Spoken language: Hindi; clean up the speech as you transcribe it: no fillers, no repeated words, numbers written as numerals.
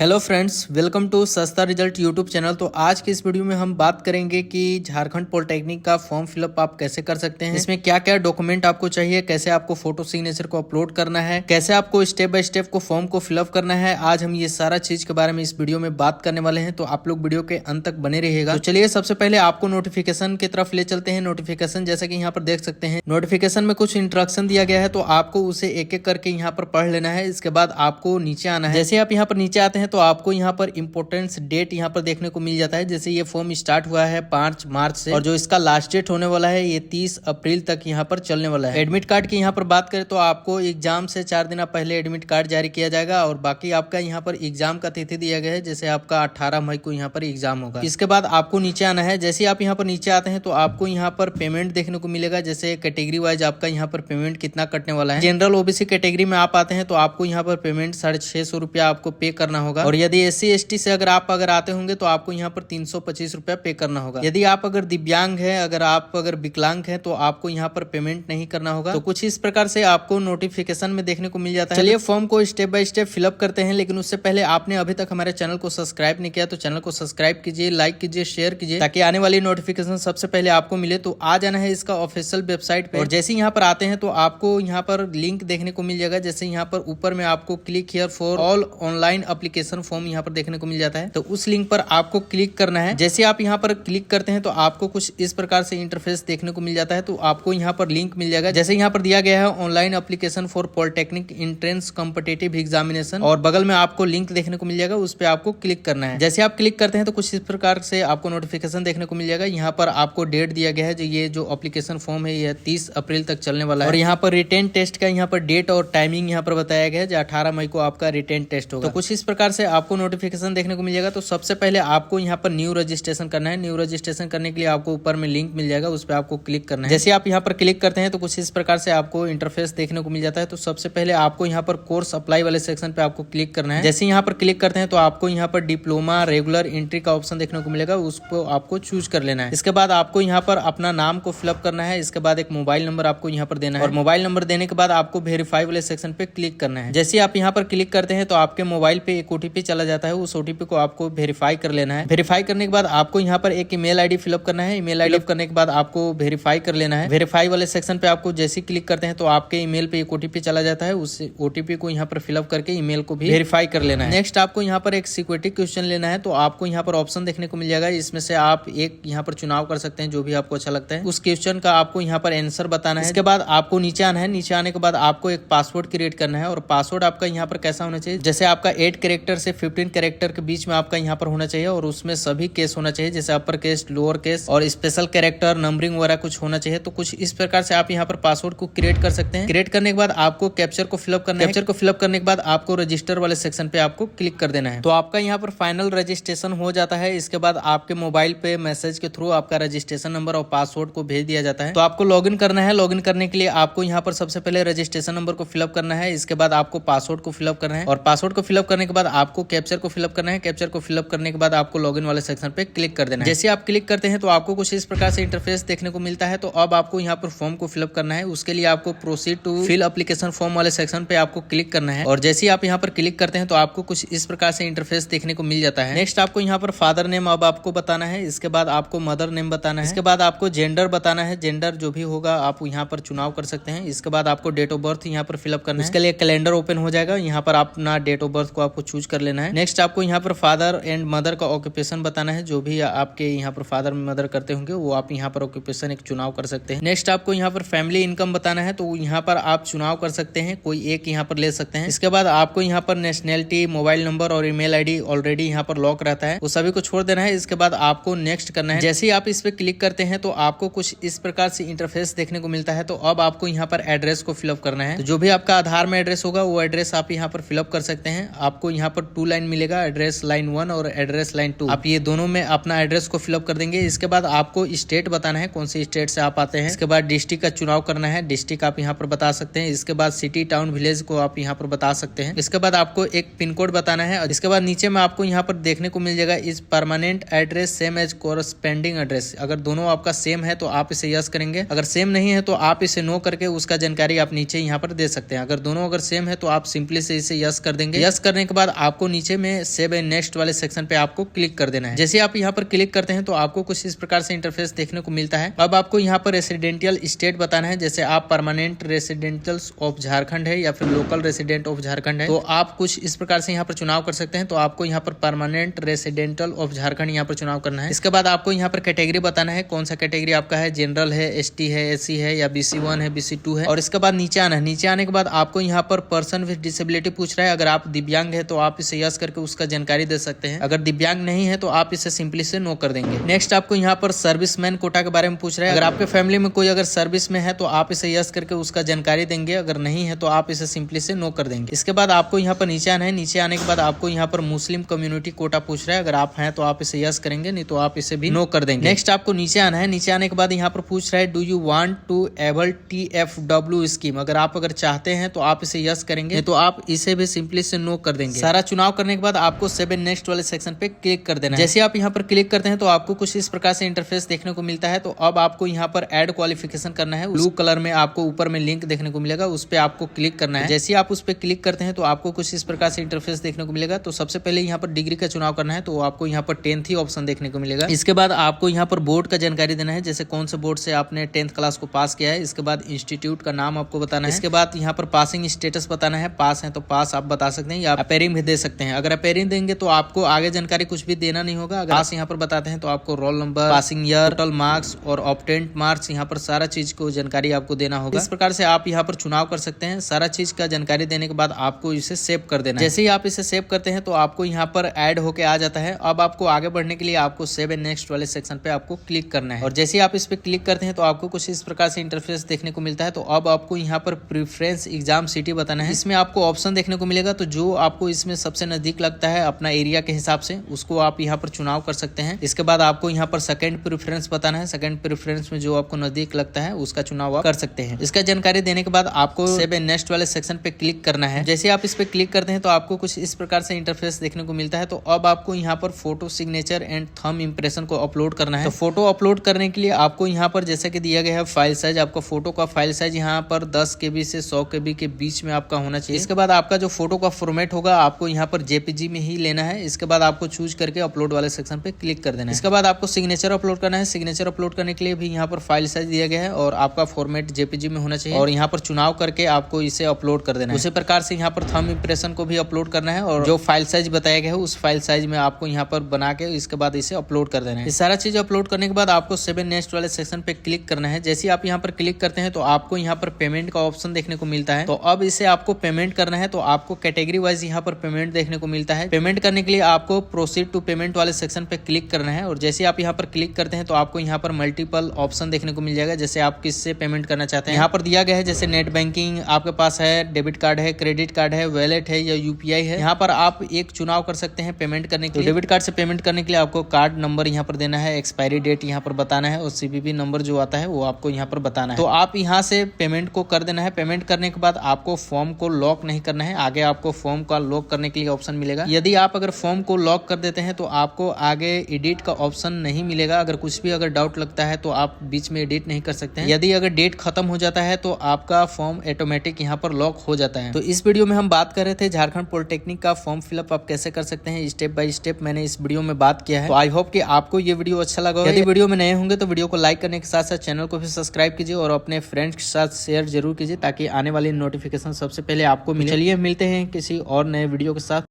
हेलो फ्रेंड्स, वेलकम टू सस्ता रिजल्ट यूट्यूब चैनल। तो आज की इस वीडियो में हम बात करेंगे कि झारखंड पॉलिटेक्निक का फॉर्म फिलअप आप कैसे कर सकते हैं, इसमें क्या क्या डॉक्यूमेंट आपको चाहिए, कैसे आपको फोटो सिग्नेचर को अपलोड करना है, कैसे आपको स्टेप बाय स्टेप को फॉर्म को फिलअप करना है। आज हम ये सारा चीज के बारे में इस वीडियो में बात करने वाले हैं, तो आप लोग वीडियो के अंत तक बने रहिएगा। तो चलिए सबसे पहले आपको नोटिफिकेशन की तरफ ले चलते हैं। नोटिफिकेशन जैसा कि यहाँ पर देख सकते हैं, नोटिफिकेशन में कुछ इंस्ट्रक्शन दिया गया है, तो आपको उसे एक एक करके यहाँ पर पढ़ लेना है। इसके बाद आपको नीचे आना है। जैसे आप यहाँ पर नीचे आते हैं तो आपको यहाँ पर इंपोर्टेंस डेट यहाँ पर देखने को मिल जाता है। जैसे ये फॉर्म स्टार्ट हुआ है 5 मार्च से और जो इसका लास्ट डेट होने वाला है ये 30 अप्रैल तक यहाँ पर चलने वाला है। एडमिट कार्ड की यहाँ पर बात करें तो आपको एग्जाम से 4 दिन पहले एडमिट कार्ड जारी किया जाएगा और बाकी आपका यहाँ पर एग्जाम का तिथि दिया गया है। जैसे आपका 18 मई को यहाँ पर एग्जाम होगा। इसके बाद आपको नीचे आना है। जैसे आप यहाँ पर नीचे आते हैं तो आपको यहाँ पर पेमेंट देखने को मिलेगा। जैसे कैटेगरी वाइज आपका यहाँ पर पेमेंट कितना कटने वाला है। जनरल ओबीसी कैटेगरी में आप आते हैं तो आपको यहाँ पर पेमेंट 650 रुपया आपको पे करना होगा और यदि SC/ST से अगर आते होंगे तो आपको यहाँ पर 325 रुपया पे करना होगा। यदि आप अगर दिव्यांग है, अगर विकलांग है तो आपको यहाँ पर पेमेंट नहीं करना होगा। तो कुछ इस प्रकार से आपको नोटिफिकेशन में देखने को मिल जाता है। चलिए फॉर्म को स्टेप बाय स्टेप फिलअप करते हैं, लेकिन उससे पहले आपने अभी तक हमारे चैनल को सब्सक्राइब नहीं किया तो चैनल को सब्सक्राइब कीजिए, लाइक कीजिए, शेयर कीजिए ताकि आने वाली नोटिफिकेशन सबसे पहले आपको मिले। तो आ जाना है इसका ऑफिशियल वेबसाइट पे और जैसे यहाँ पर आते हैं तो आपको यहाँ पर लिंक देखने को मिल जाएगा। जैसे यहाँ पर ऊपर में आपको click here for all online application form यहाँ पर देखने को मिल जाता है, तो उस लिंक पर आपको क्लिक करना है। जैसे आप यहाँ पर क्लिक करते हैं तो आपको कुछ इस प्रकार से इंटरफेस देखने को मिल जाता है। तो आपको यहाँ पर लिंक मिल जाएगा। जैसे यहाँ पर दिया गया है online application for polytechnic entrance competitive examination और बगल में आपको लिंक देखने को मिल जाएगा, उस पर आपको क्लिक करना है। जैसे आप क्लिक करते हैं तो कुछ इस प्रकार से आपको नोटिफिकेशन देखने को मिल जाएगा। यहाँ पर आपको डेट दिया गया है, जो ये जो एप्लीकेशन फॉर्म है ये 30 अप्रैल तक चलने वाला है और यहाँ पर रिटेन टेस्ट का यहाँ पर डेट और टाइमिंग यहाँ पर बताया गया है, जो 18 मई को आपका रिटेन टेस्ट होगा। तो कुछ इस प्रकार से आपको नोटिफिकेशन देखने को मिल जाएगा। तो सबसे पहले आपको यहाँ पर न्यू रजिस्ट्रेशन करना है। न्यू रजिस्ट्रेशन करने के लिए आपको ऊपर में लिंक मिल जाएगा, उस पर आपको क्लिक करना है। जैसे आप यहाँ पर क्लिक करते हैं तो कुछ इस प्रकार से आपको इंटरफेस देखने को मिल जाता है। तो सबसे पहले आपको यहाँ पर कोर्स अप्लाई वाले सेक्शन पे आपको क्लिक करना है। जैसे यहाँ पर क्लिक करते हैं तो आपको यहाँ पर डिप्लोमा रेगुलर एंट्री का ऑप्शन देखने को मिलेगा, उसको आपको चूज कर लेना है। इसके बाद आपको यहाँ पर अपना नाम को फिलअप करना है। इसके बाद एक मोबाइल नंबर आपको यहाँ पर देना है और मोबाइल नंबर देने के बाद आपको वेरीफाई वाले सेक्शन पे क्लिक करना है। जैसे आप यहाँ पर क्लिक करते हैं तो आपके मोबाइल पे एक OTP चला जाता है, उस OTP को आपको वेरीफाई कर लेना है। वेरीफाई करने के बाद आपको यहाँ पर एक ईमेल आईडी फिलअप करना है। ईमेल आईडी करने के बाद आपको वेरीफाई कर लेना है। वेरीफाई वाले सेक्शन पे आपको जैसे क्लिक करते हैं तो आपके ईमेल पे एक OTP चला जाता है, उस OTP को यहाँ पर फिलअप करके ईमेल को भी वेरीफाई कर लेना है। नेक्स्ट आपको यहाँ पर एक सिक्योरिटी क्वेश्चन लेना है। तो आपको यहाँ पर ऑप्शन देखने को मिल जाएगा, इसमें से आप एक यहाँ पर चुनाव कर सकते हैं, जो भी आपको अच्छा लगता है। उस क्वेश्चन का आपको यहाँ पर आंसर बताना है। इसके बाद आपको नीचे आना है। नीचे आने के बाद आपको एक पासवर्ड क्रिएट करना है और पासवर्ड आपका यहाँ पर कैसा होना चाहिए, जैसे आपका 8 कैरेक्टर से 15 कैरेक्टर के बीच में आपका यहाँ पर होना चाहिए और उसमें सभी केस होना चाहिए, जैसे अपर केस, लोअर केस और स्पेशल कैरेक्टर, नंबरिंग वगैरह कुछ होना चाहिए। तो कुछ इस प्रकार से आप यहाँ पर पासवर्ड को क्रिएट कर सकते हैं। क्रिएट करने के बाद आपको कैप्चर को फिलअप करना है। कैप्चर को फिलअप करने के बाद आपको रजिस्टर वाले सेक्शन पे आपको क्लिक कर देना है। तो आपका यहाँ पर फाइनल रजिस्ट्रेशन हो जाता है। इसके बाद आपके मोबाइल पे मैसेज के थ्रू आपका रजिस्ट्रेशन नंबर और पासवर्ड को भेज दिया जाता है। तो आपको लॉगिन करना है। लॉगिन करने के लिए आपको यहाँ पर सबसे पहले रजिस्ट्रेशन नंबर को फिलअप करना है। इसके बाद आपको पासवर्ड को फिलअप करना है और पासवर्ड को फिलअप करने के बाद आपको कैप्चर को फिलअप करना है। कैप्चर को फिलअप करने के बाद आपको लॉगिन वाले सेक्शन पे क्लिक कर देना है। जैसे आप क्लिक करते हैं तो आपको कुछ इस प्रकार से इंटरफेस देखने को मिलता है। तो अब आपको यहाँ पर फॉर्म को फिलअप करना है। उसके लिए आपको proceed to fill application form वाले सेक्शन पे आपको क्लिक करना है और जैसे आप यहाँ पर क्लिक करते हैं तो आपको कुछ इस प्रकार से इंटरफेस देखने को मिल जाता है। नेक्स्ट आपको यहाँ पर फादर नेम अब आपको बताना है। इसके बाद आपको मदर नेम बताना है। इसके बाद आपको जेंडर बताना है। जेंडर जो भी होगा आप यहाँ पर चुनाव कर सकते हैं। इसके बाद आपको डेट ऑफ बर्थ यहाँ पर फिलअप करना है। इसके लिए कैलेंडर ओपन हो जाएगा, यहाँ पर अपना डेट ऑफ बर्थ को आपको चूज कर लेना है। नेक्स्ट आपको यहाँ पर फादर एंड मदर का ऑक्यूपेशन बताना है। जो भी आपके यहाँ पर फादर मदर करते होंगे वो आप यहाँ पर ऑक्यूपेशन एक चुनाव कर सकते हैं। नेक्स्ट आपको यहाँ पर फैमिली इनकम बताना है। तो यहाँ पर आप चुनाव कर सकते हैं, कोई एक यहाँ पर ले सकते हैं। इसके बाद आपको यहाँ पर नेशनैलिटी, मोबाइल नंबर और ईमेल आईडी ऑलरेडी यहाँ पर लॉक रहता है, वो सभी को छोड़ देना है। इसके बाद आपको नेक्स्ट करना है। जैसे ही आप इस पे क्लिक करते हैं तो आपको कुछ इस प्रकार से इंटरफेस देखने को मिलता है। तो अब आपको यहाँ पर एड्रेस को फिलअप करना है। तो जो भी आपका आधार में एड्रेस होगा वो एड्रेस आप यहाँ पर फिलअप कर सकते हैं। आपको यहाँ पर 2 लाइन मिलेगा, एड्रेस लाइन 1 और एड्रेस लाइन 2। आप ये दोनों में अपना एड्रेस को फिलअप कर देंगे। इसके बाद आपको स्टेट बताना है, कौन से स्टेट से आप आते हैं। इसके बाद डिस्ट्रिक्ट का चुनाव करना है, डिस्ट्रिक्ट आप यहाँ पर बता सकते हैं। इसके बाद सिटी, टाउन, विलेज को आप यहाँ पर बता सकते हैं। इसके बाद आपको एक पिन कोड बताना है और इसके बाद नीचे में आपको यहाँ पर देखने को मिल जाएगा इस permanent address same as corresponding address. अगर दोनों आपका सेम है तो आप इसे यस करेंगे, अगर सेम नहीं है तो आप इसे नो करके उसका जानकारी आप नीचे यहाँ पर दे सकते हैं। अगर दोनों सेम है तो आप सिंपली से इसे यस कर देंगे। यस करने के बाद आपको नीचे में सेव एंड नेक्स्ट वाले सेक्शन पे आपको क्लिक कर देना है। जैसे आप यहाँ पर क्लिक करते हैं तो आपको कुछ इस प्रकार से इंटरफेस देखने को मिलता है। अब आपको यहाँ पर रेसिडेंशियल स्टेट बताना है, जैसे आप परमानेंट रेसिडेंटल्स ऑफ झारखंड है या फिर लोकल रेसिडेंट ऑफ झारखंड है, तो आप कुछ इस प्रकार से यहाँ पर चुनाव कर सकते हैं। तो आपको यहाँ पर परमानेंट रेसिडेंटल ऑफ झारखंड यहाँ पर चुनाव करना है। इसके बाद आपको यहाँ पर कैटेगरी बताना है, कौन सा कैटेगरी आपका है, जनरल है, एसटी है, एससी है या BC1 है, BC2 है। और इसके बाद नीचे आना है। नीचे आने के बाद आपको यहाँ पर पर्सन विद डिसेबिलिटी पूछ रहा है। अगर आप दिव्यांग है तो आप इसे यस करके उसका जानकारी दे सकते हैं। अगर दिव्यांग नहीं है तो आप इसे सिंपली से नो कर देंगे। नेक्स्ट आपको यहाँ पर सर्विसमैन कोटा के बारे में पूछ रहा है। अगर आपके फैमिली में कोई अगर सर्विस में है तो आप इसे यस करके उसका जानकारी देंगे, अगर नहीं है तो आप इसे सिंपली से नो कर देंगे। इसके बाद आपको यहाँ पर नीचे आना है। नीचे आने के बाद आपको यहाँ पर मुस्लिम कम्युनिटी कोटा पूछ रहा है। अगर आप हैं तो आप इसे यस करेंगे, नहीं तो आप इसे भी नो कर देंगे। नेक्स्ट आपको नीचे आना है। नीचे आने के बाद यहाँ पर पूछ रहा है do you want to avail TFW scheme. अगर चाहते हैं तो आप इसे यस करेंगे, तो आप इसे भी सिंपली से नो कर देंगे। सारा चुनाव करने के बाद आपको सेव एंड नेक्स्ट वाले सेक्शन पे क्लिक कर देना है। जैसे आप यहाँ पर क्लिक करते हैं तो आपको कुछ इस प्रकार से इंटरफेस देखने को मिलता है। तो अब आपको यहाँ पर ऐड क्वालिफिकेशन करना है। ब्लू कलर में आपको ऊपर में लिंक देखने को मिलेगा, उस पर आपको क्लिक करना है। जैसे आप उस पर क्लिक करते हैं तो आपको कुछ इस प्रकार से इंटरफेस देखने को मिलेगा। तो सबसे पहले यहाँ पर डिग्री का चुनाव करना है, तो आपको यहाँ पर 10th ही ऑप्शन देखने को मिलेगा। इसके बाद आपको यहाँ पर बोर्ड का जानकारी देना है, जैसे कौन से बोर्ड से आपने 10th क्लास को पास किया है। इसके बाद इंस्टीट्यूट का नाम आपको बताना है। इसके बाद यहाँ पर पासिंग स्टेटस बताना है, पास है तो पास आप बता सकते हैं या अपेयरिंग भी दे सकते हैं। अगर अपेयरिंग देंगे तो आपको आगे जानकारी कुछ भी देना नहीं होगा। अगर पास यहाँ पर बताते हैं तो आपको roll number, passing year, total marks और ऑब्टेन्ड मार्क्स, यहाँ पर सारा चीज को जानकारी आपको देना होगा। इस प्रकार से आप यहाँ पर चुनाव कर सकते हैं। सारा चीज का जानकारी देने के बाद आपको इसे सेव कर देना है। जैसे ही आप इसे सेव करते हैं तो आपको यहाँ पर ऐड होके आ जाता है। अब आपको आगे बढ़ने के लिए आपको सेव एंड नेक्स्ट वाले सेक्शन पे आपको क्लिक करना है। और जैसे ही आप इस पे क्लिक करते हैं तो आपको कुछ इस प्रकार से इंटरफेस देखने को मिलता है। तो अब आपको यहाँ पर प्रेफरेंस एग्जाम सिटी बताना है। इसमें आपको ऑप्शन देखने को मिलेगा, तो जो आपको इसमें सबसे नजदीक लगता है अपना एरिया के हिसाब से उसको आप यहाँ पर चुनाव कर सकते हैं। इसके बाद आपको यहाँ पर सेकंड प्रेफरेंस बताना है। सेकंड प्रेफरेंस में जो आपको नजदीक लगता है उसका चुनाव आप कर सकते हैं। इसका जानकारी देने के बाद आपको सेव एंड नेक्स्ट वाले सेक्शन पे क्लिक करना है। जैसे आप इस पे क्लिक करते हैं तो आपको कुछ इस प्रकार से इंटरफेस देखने को मिलता है। तो अब आपको यहाँ पर photo, signature and thumb impression को अपलोड करना है। तो फोटो अपलोड करने के लिए आपको यहाँ पर जैसे कि दिया गया है फाइल साइज, आपका फोटो का फाइल साइज यहाँ पर 10 KB से 100 KB के बीच में आपका होना चाहिए। इसके बाद आपका जो फोटो का फॉर्मेट होगा आपको यहाँ पर JPG में ही लेना है। इसके बाद आपको चूज करके अपलोड वाले सेक्शन पे क्लिक कर देना है। इसके बाद आपको सिग्नेचर अपलोड करना है। सिग्नेचर अपलोड करने के लिए भी यहाँ पर फाइल साइज दिया गया है और आपका फॉर्मेट JPG में होना चाहिए। और यहाँ पर चुनाव करके आपको इसे अपलोड कर देना है। उसी प्रकार से यहाँ पर थंब इंप्रेशन को भी अपलोड करना है और जो फाइल साइज बताया गया है उस फाइल साइज में आपको यहाँ पर बना के इसके बाद इसे अपलोड कर देना है। ये सारा चीज अपलोड करने के बाद आपको सेव एंड नेक्स्ट वाले सेक्शन पे क्लिक करना है। जैसे आप यहाँ पर क्लिक करते हैं तो आपको यहाँ पर पेमेंट का ऑप्शन देखने को मिलता है। तो अब इसे आपको पेमेंट करना है। तो आपको कैटेगरी वाइज यहाँ पर पेमेंट देखने को मिलता है। पेमेंट करने के लिए आपको प्रोसीड टू पेमेंट वाले सेक्शन पे क्लिक करना है। और जैसे आप यहाँ पर क्लिक करते हैं तो आपको यहाँ पर मल्टीपल ऑप्शन देखने को मिल जाएगा, जैसे आप किससे पेमेंट करना चाहते हैं। यहाँ पर दिया गया है जैसे नेट बैंकिंग आपके पास है, डेबिट कार्ड है, क्रेडिट कार्ड है, वॉलेट है या UPI है। यहाँ पर आप एक चुनाव कर सकते हैं पेमेंट करने के लिए। डेबिट कार्ड से पेमेंट करने के लिए आपको कार्ड नंबर यहाँ पर देना है, एक्सपायरी डेट यहाँ पर बताना है और CVV नंबर जो आता है वो आपको यहाँ पर बताना है। तो आप यहाँ से पेमेंट को कर देना है। पेमेंट करने के बाद आपको फॉर्म को लॉक नहीं करना है। आगे आपको फॉर्म का लॉक करने के लिए ऑप्शन मिलेगा। यदि आप अगर फॉर्म को लॉक कर देते हैं तो आपको आगे एडिट का ऑप्शन नहीं मिलेगा। अगर कुछ भी अगर डाउट लगता है तो आप बीच में एडिट नहीं कर सकते हैं। यदि अगर डेट खत्म हो जाता है तो आपका फॉर्म ऑटोमेटिक यहाँ पर लॉक हो जाता है। तो इस वीडियो में हम बात कर रहे थे झारखंड पॉलिटेक्निक का फॉर्म फिलअप आप कैसे कर सकते हैं, स्टेप बाय स्टेप मैंने इस वीडियो में बात किया है। तो आई होप कि आपको ये वीडियो अच्छा लगा। यदि वीडियो में नए होंगे तो वीडियो को लाइक करने के साथ साथ चैनल को भी सब्सक्राइब कीजिए और अपने फ्रेंड्स के साथ शेयर जरूर कीजिए ताकि आने वाली नोटिफिकेशन सबसे पहले आपको मिले। चलिए मिलते हैं किसी और नए वीडियो के साथ।